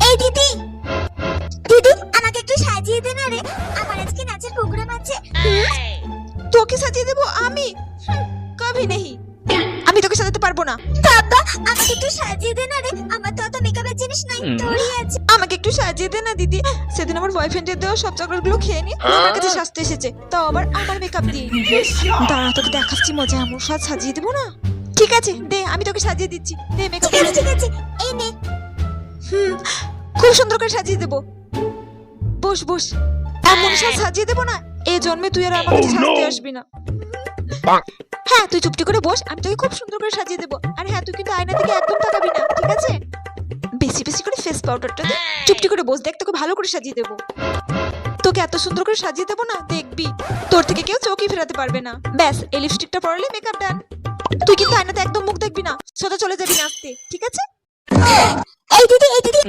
এই দিদি, দিদি আমাকে একটু সাজিয়ে দে না রে, আমার আজকে নাচের প্রোগ্রাম আছে। তোকে সাজিয়ে দেবো আমি? কবি নেই, আমি তোকে সাজাতে পারবো না। বাবা আমাকে একটু সাজিয়ে দে না রে, আমার তো অত মেকআপের জিনিস নাই, তোরই আছে। আমাকে একটু সাজিয়ে দে না দিদি। সেদিন আমার বয়ফ্রেন্ডের দেওয়া সব চকলেটগুলো খেয়ে নি আমার কাছে সাজতে এসেছে, তাও আবার আমার মেকআপ দিয়ে। দাঁড়া তোকে দেখাচ্ছি মজা, এমন সাজ সাজিয়ে দেবো না। ঠিক আছে দে, আমি তোকে সাজিয়ে দিচ্ছি, দে মেকআপ। ঠিক আছে এই নে। খুব সুন্দর করে সাজিয়ে দেবো। বস বস, এমন সাজ সাজিয়ে দেবো না এই জন্মে তুই আর আমার কাছে সাজতে আসবি না। হ্যাঁ তুই চুপটি করে বস, আমি তোকে খুব সুন্দর করে সাজিয়ে দেবো। আর হ্যাঁ তুই কিন্তু আয়না থেকে একদম তাকাবি না, ঠিক আছে? বেশি বেশি করে ফেস পাউডারটা দে, চুপটি করে বস, দেখ তোকে ভালো করে সাজিয়ে দেবো। তোকে এত সুন্দর করে সাজিয়ে দেবো না, দেখবি তোর থেকে কেউ চোখই ফেরাতে পারবে না। ব্যাস এই লিপস্টিকটা পরালে মেকআপ ডান। তুই কিন্তু আয়নাতে একদম মুখ দেখবি না, সোজা চলে যাবি নাচতে, ঠিক আছে? এই দিদি